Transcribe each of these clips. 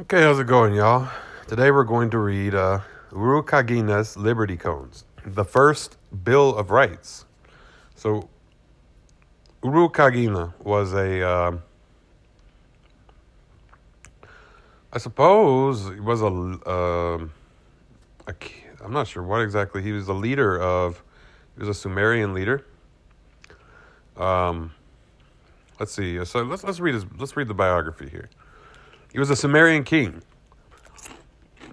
Okay, how's it going, y'all? Today we're going to read Urukagina's Liberty Cones, the first Bill of Rights. So, Urukagina was I suppose, he was I'm not sure what exactly. He was he was a Sumerian leader. Um, let's see. So let's read the biography here. He was a Sumerian king.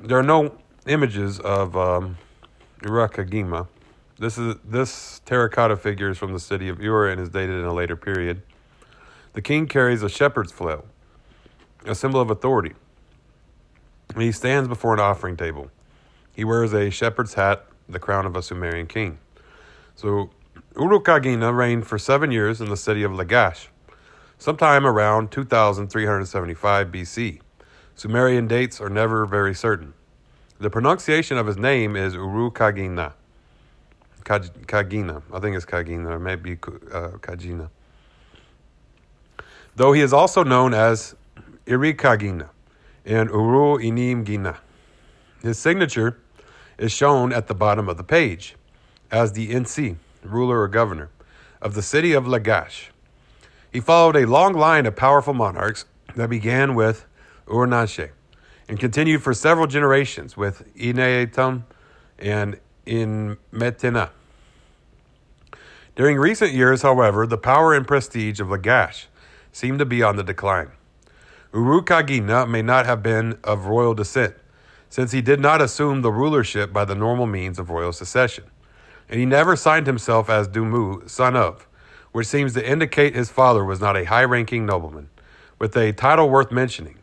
There are no images of Urukagina. This terracotta figure is from the city of Ur and is dated in a later period. The king carries a shepherd's flail, a symbol of authority. He stands before an offering table. He wears a shepherd's hat, the crown of a Sumerian king. So Urukagina reigned for 7 years in the city of Lagash, sometime around 2375 BC. Sumerian dates are never very certain. The pronunciation of his name is Urukagina. Kagina. I think it's Kagina, or maybe Kagina. Though he is also known as Urukagina and Uru-Inim-Gina. His signature is shown at the bottom of the page as the NC, ruler or governor, of the city of Lagash. He followed a long line of powerful monarchs that began with Ur-Nashe and continued for several generations with Inetum and Inmetina. During recent years, however, the power and prestige of Lagash seemed to be on the decline. Urukagina may not have been of royal descent, since he did not assume the rulership by the normal means of royal succession, and he never signed himself as Dumu, son of, which seems to indicate his father was not a high-ranking nobleman, with a title worth mentioning.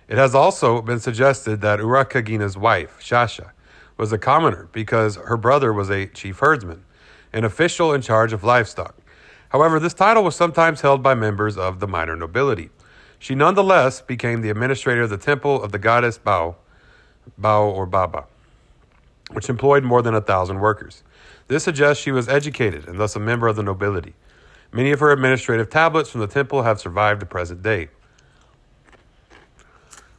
It has also been suggested that Urukagina's wife, Shasha, was a commoner because her brother was a chief herdsman, an official in charge of livestock. However, this title was sometimes held by members of the minor nobility. She nonetheless became the administrator of the temple of the goddess Bao or Baba, which employed more than 1,000 workers. This suggests she was educated and thus a member of the nobility. Many of her administrative tablets from the temple have survived the present day.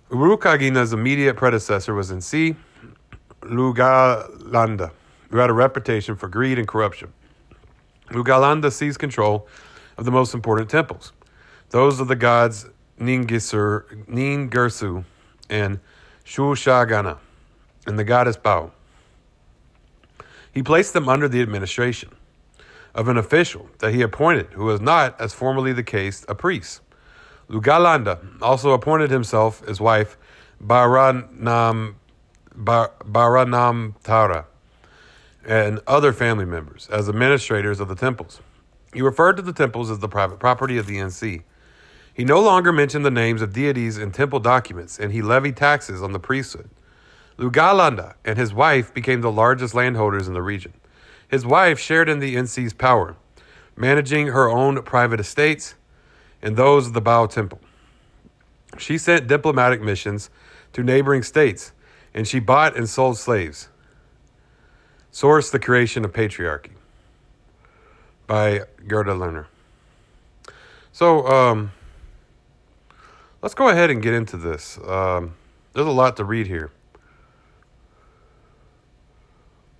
Urukagina's immediate predecessor was Nsi Lugalanda, who had a reputation for greed and corruption. Lugalanda seized control of the most important temples, those of the gods Ningirsu and Shushagana, and the goddess Bao. He placed them under the administration of an official that he appointed, who was not, as formerly the case, a priest. Lugalanda also appointed himself his wife Baranamtara and other family members as administrators of the temples. He referred to the temples as the private property of the NC. He no longer mentioned the names of deities in temple documents, and he levied taxes on the priesthood. Lugalanda and his wife became the largest landholders in the region. His wife shared in the NC's power, managing her own private estates and those of the Bao temple. She sent diplomatic missions to neighboring states, and she bought and sold slaves. Source: The Creation of Patriarchy by Gerda Lerner. So, let's go ahead and get into this. There's a lot to read here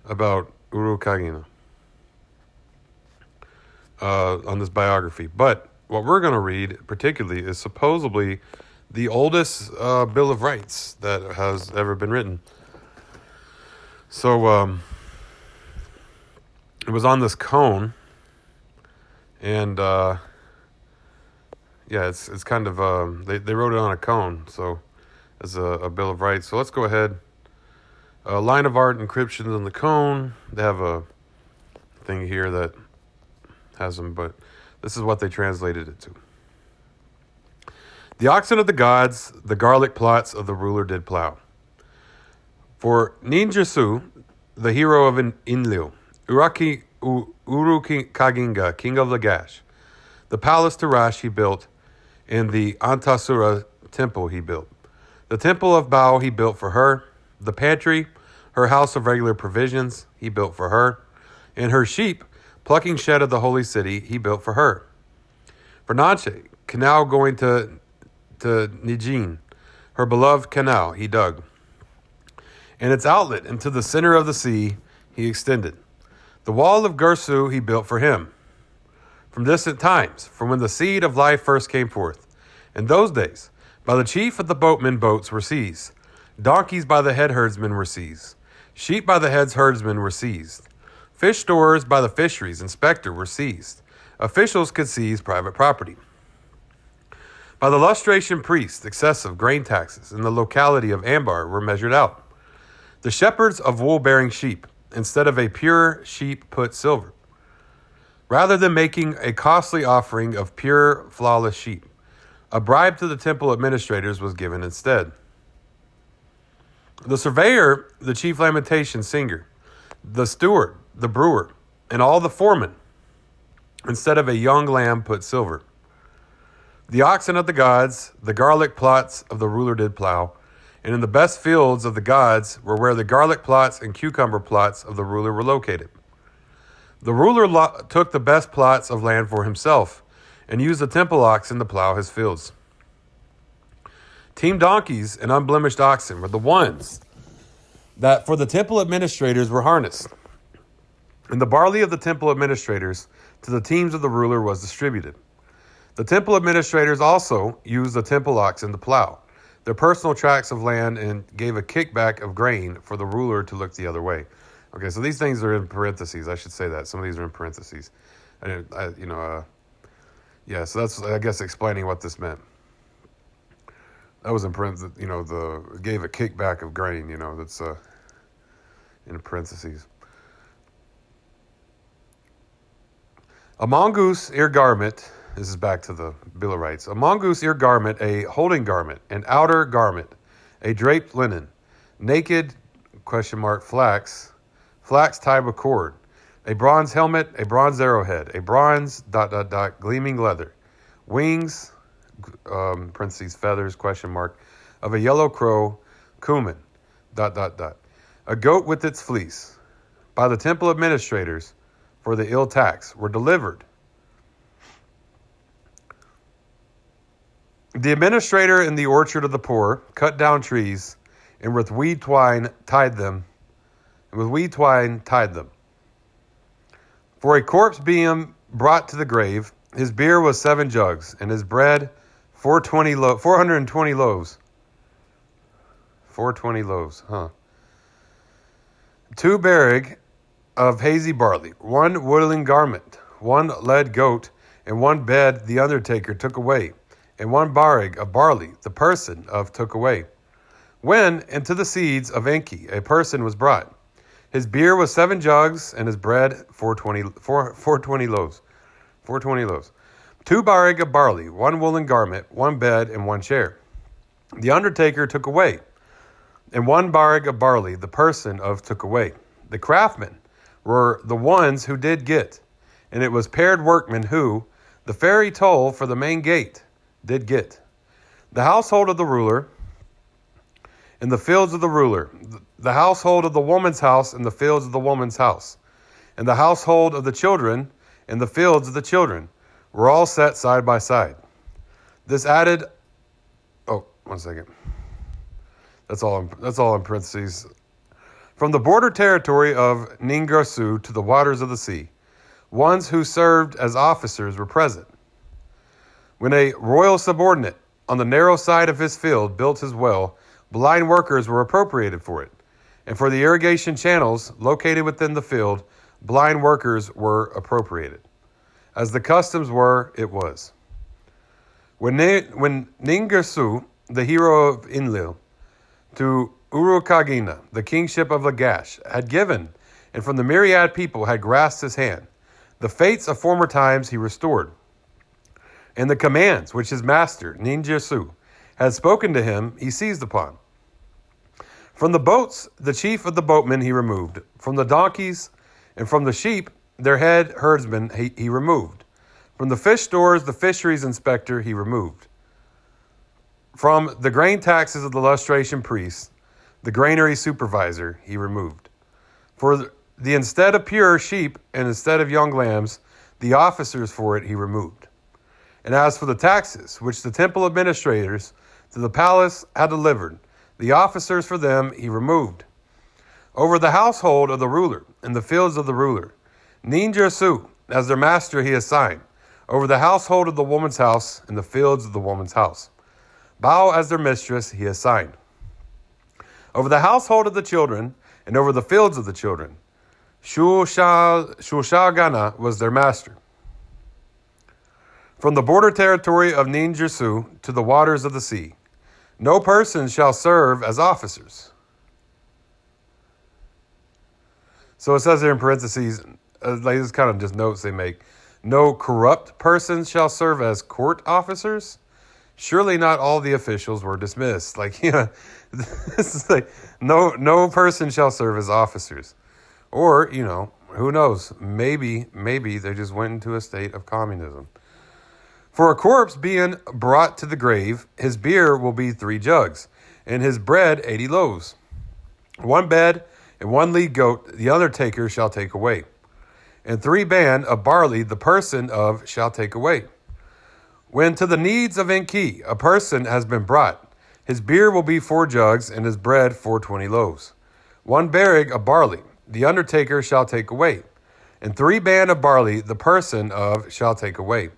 about Urukagina on this biography. But what we're going to read particularly is supposedly the oldest Bill of Rights that has ever been written. So it was on this cone, and it's kind of they wrote it on a cone, so as a Bill of Rights. So let's go ahead. Line of art inscriptions on the cone. They have a thing here that has them, but this is what they translated it to. The oxen of the gods, the garlic plots of the ruler did plow. For Ninjasu, the hero of Enlil, Urukagina, king of Lagash, the palace Tarash he built, and the Antasura temple he built. The temple of Bao he built for her, the pantry, her house of regular provisions, he built for her, and her sheep, plucking shed of the holy city, he built for her. For Nanshe, canal going to Nijin, her beloved canal he dug, and its outlet into the center of the sea he extended. The wall of Gersu he built for him, from distant times, from when the seed of life first came forth. In those days, by the chief of the boatmen boats were seized, donkeys by the head herdsmen were seized, sheep by the head herdsmen were seized, fish stores by the fisheries inspector were seized. Officials could seize private property. By the lustration priest, excessive grain taxes in the locality of Ambar were measured out. The shepherds of wool-bearing sheep, instead of a pure sheep, put silver. Rather than making a costly offering of pure, flawless sheep, a bribe to the temple administrators was given instead. The surveyor, the chief lamentation singer, the steward, the brewer, and all the foremen, instead of a young lamb, put silver. The oxen of the gods, the garlic plots of the ruler did plow, and in the best fields of the gods were where the garlic plots and cucumber plots of the ruler were located. The ruler took the best plots of land for himself and used the temple oxen to plow his fields. Team donkeys and unblemished oxen were the ones that for the temple administrators were harnessed, and the barley of the temple administrators to the teams of the ruler was distributed. The temple administrators also used the temple oxen to plow their personal tracts of land and gave a kickback of grain for the ruler to look the other way. Okay, so these things are in parentheses. I should say that. Some of these are in parentheses. So that's, I guess, explaining what this meant. That was in parentheses, gave a kickback of grain, that's in parentheses. A mongoose ear garment. This is back to the Bill of Rights. A mongoose ear garment, a holding garment, an outer garment, a draped linen, naked, flax tied with cord, a bronze helmet, a bronze arrowhead, a bronze, gleaming leather, wings, feathers, of a yellow crow, cumin, a goat with its fleece, by the temple administrators for the ill tax, were delivered. The administrator in the orchard of the poor cut down trees, and with weed twine tied them. For a corpse being brought to the grave, his beer was 7 jugs, and his bread 420 loaves. 420 loaves, 2 barrig of hazy barley, 1 woollen garment, 1 lead goat, and 1 bed the undertaker took away, and 1 barrig of barley the person of took away. When into the seeds of Enki a person was brought, his beer was 7 jugs, and his bread 420 loaves. 420 loaves. 2 barrig of barley, 1 woolen garment, 1 bed, and 1 chair. The undertaker took away, and 1 barrig of barley the person of took away. The craftsmen were the ones who did get, and it was paired workmen who, the fairy toll for the main gate, did get. The household of the ruler in the fields of the ruler, the household of the woman's house in the fields of the woman's house, and the household of the children in the fields of the children were all set side by side. This added, one second. That's all in parentheses. From the border territory of Ningarsu to the waters of the sea, ones who served as officers were present. When a royal subordinate on the narrow side of his field built his well, blind workers were appropriated for it. And for the irrigation channels located within the field, blind workers were appropriated. As the customs were, it was. When Ningarsu, the hero of Enlil, to Urukagina, the kingship of Lagash, had given, and from the myriad people had grasped his hand, the fates of former times he restored, and the commands which his master, Ningarsu, had spoken to him, he seized upon. From the boats, the chief of the boatmen he removed. From the donkeys and from the sheep, their head herdsman he removed. From the fish stores, the fisheries inspector he removed. From the grain taxes of the lustration priests, the granary supervisor he removed. For the instead of pure sheep and instead of young lambs, the officers for it he removed. And as for the taxes, which the temple administrators, to the palace had delivered. The officers for them he removed. Over the household of the ruler, in the fields of the ruler, Ninjutsu, as their master he assigned. Over the household of the woman's house, in the fields of the woman's house. Bao as their mistress he assigned. Over the household of the children, and over the fields of the children, Urukagina was their master. From the border territory of Ninjutsu to the waters of the sea, no person shall serve as officers. So it says there in parentheses, like this kind of just notes they make, no corrupt persons shall serve as court officers. Surely not all the officials were dismissed. Like, this is like, no person shall serve as officers. Or, who knows? Maybe they just went into a state of communism. For a corpse being brought to the grave, his beer will be 3 jugs, and his bread 80 loaves. 1 bed and 1 lead goat the undertaker shall take away. And 3 band of barley the person of shall take away. When to the needs of Enki a person has been brought, his beer will be 4 jugs, and his bread 420 loaves. 1 barrig of barley the undertaker shall take away, and 3 band of barley the person of shall take away.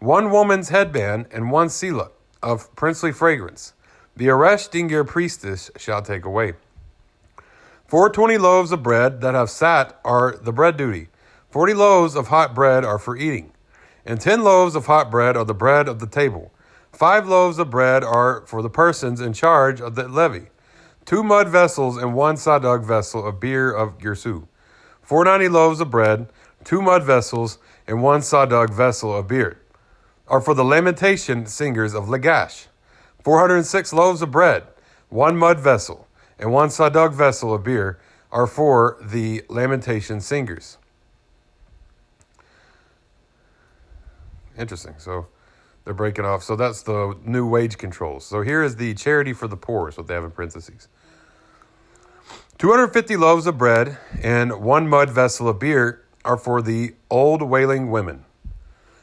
1 woman's headband and 1 sela of princely fragrance the Areshtingir priestess shall take away. 420 loaves of bread that have sat are the bread duty. 40 loaves of hot bread are for eating, and 10 loaves of hot bread are the bread of the table. 5 loaves of bread are for the persons in charge of the levy. 2 mud vessels and 1 sadug vessel of beer of Girsu. 490 loaves of bread, 2 mud vessels, and 1 sadug vessel of beer are for the lamentation singers of Lagash. 406 loaves of bread, 1 mud vessel, and 1 sadug vessel of beer are for the lamentation singers. Interesting. So they're breaking off. So that's the new wage controls. So here is the charity for the poor, is what they have in parentheses. 250 loaves of bread and 1 mud vessel of beer are for the old wailing women.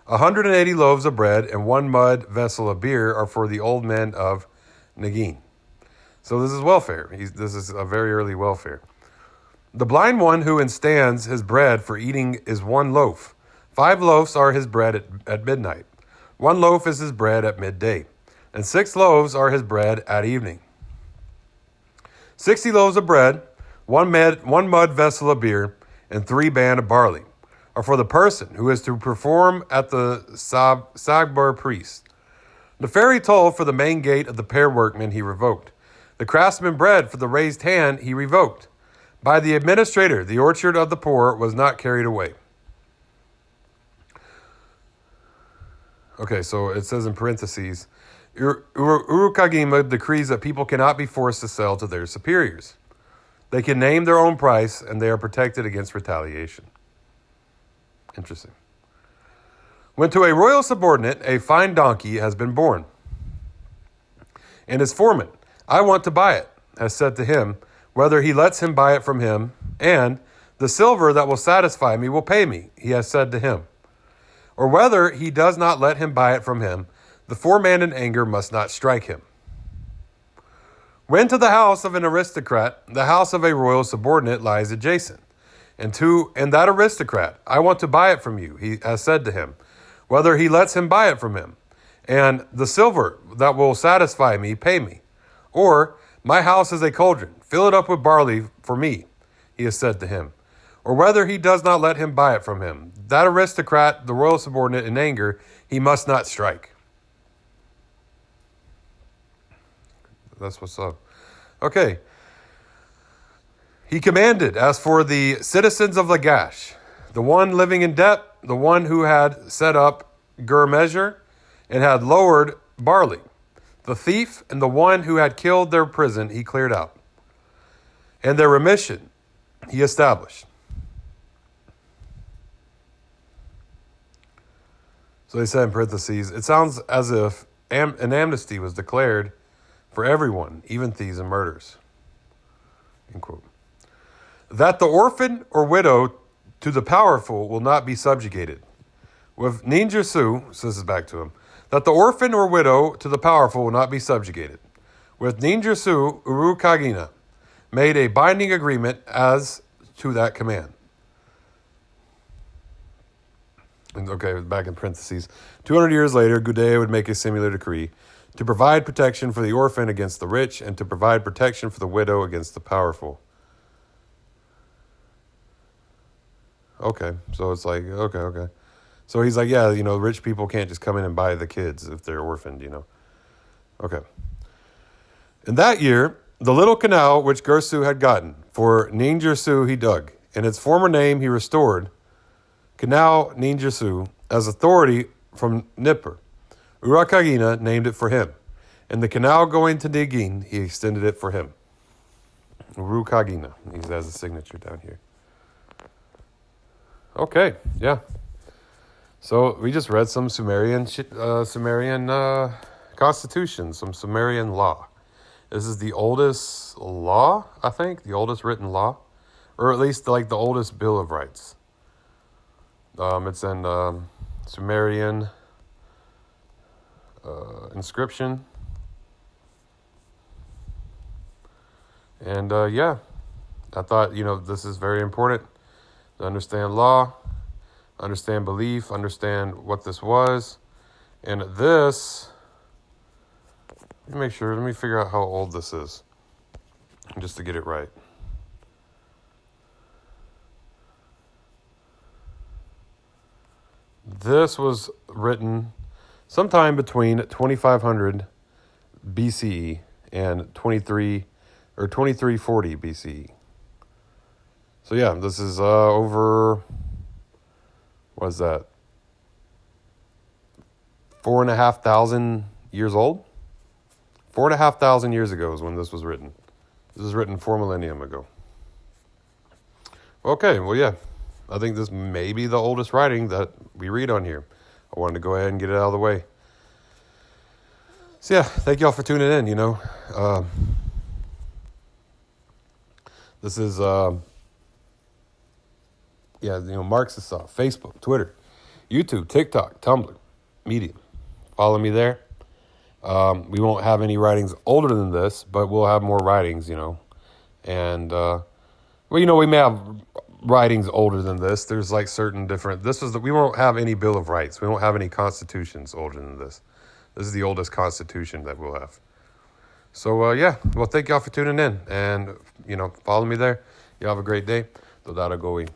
180 loaves of bread and 1 mud vessel of beer are for the old men of Nagin. So this is welfare. This is a very early welfare. The blind one who instands his bread for eating is 1 loaf. 5 loaves are his bread at midnight. 1 loaf is his bread at midday. And 6 loaves are his bread at evening. 60 loaves of bread, 1 mud vessel of beer, and 3 band of barley are for the person who is to perform at the Sagbar priest. The ferry toll for the main gate of the pair workmen he revoked. The craftsman bread for the raised hand he revoked. By the administrator, the orchard of the poor was not carried away. Okay, so it says in parentheses, Urukagina decrees that people cannot be forced to sell to their superiors. They can name their own price, and they are protected against retaliation. Interesting. When to a royal subordinate, a fine donkey has been born, and his foreman, I want to buy it, has said to him, whether he lets him buy it from him, and the silver that will satisfy me will pay me, he has said to him. Or whether he does not let him buy it from him, the foreman in anger must not strike him. When to the house of an aristocrat, the house of a royal subordinate lies adjacent, and that aristocrat, I want to buy it from you, he has said to him, whether he lets him buy it from him, and the silver that will satisfy me, pay me. Or, my house is a cauldron, fill it up with barley for me, he has said to him. Or whether he does not let him buy it from him, that aristocrat, the royal subordinate, in anger, he must not strike. That's what's up. Okay. He commanded, as for the citizens of Lagash, the one living in debt, the one who had set up gur measure and had lowered barley, the thief and the one who had killed their prison, he cleared out. And their remission he established. So they said in parentheses, it sounds as if an amnesty was declared for everyone, even thieves and murderers. End quote. That the orphan or widow to the powerful will not be subjugated. With ninjutsu, so this is back to him, that the orphan or widow to the powerful will not be subjugated. With ninjutsu, Urukagina made a binding agreement as to that command. And okay, back in parentheses. 200 years later, Gudea would make a similar decree to provide protection for the orphan against the rich and to provide protection for the widow against the powerful. Okay, so it's like, okay. So he's like, yeah, rich people can't just come in and buy the kids if they're orphaned. Okay. In that year, the little canal which Gersu had gotten, for ninjutsu he dug, and its former name he restored, Canal ninjutsu, as authority from Nippur. Urukagina named it for him, and the canal going to Nigin, he extended it for him. Urukagina, he has a signature down here. Okay, yeah. So we just read some Sumerian constitution, some Sumerian law. This is the oldest law, I think, the oldest written law, or at least like the oldest Bill of Rights. It's in Sumerian inscription. And yeah, I thought, this is very important to understand law, understand belief, understand what this was. And this, let me figure out how old this is, just to get it right. This was written sometime between 2500 BCE and 2340 BCE. So yeah, this is over, what is that, 4,500 years old? 4,500 years ago is when this was written. This was written 4 millennium ago. Okay, well, yeah. I think this may be the oldest writing that we read on here. I wanted to go ahead and get it out of the way. So, yeah, thank y'all for tuning in, This is, Marxist stuff. Facebook, Twitter, YouTube, TikTok, Tumblr, Medium. Follow me there. We won't have any writings older than this, but we'll have more writings, And, we may have writings older than this. There's like certain different, we won't have any Bill of Rights. We won't have any constitutions older than this. This is the oldest constitution that we'll have. So, yeah, well, thank y'all for tuning in. And, follow me there. You have a great day. Todara goi.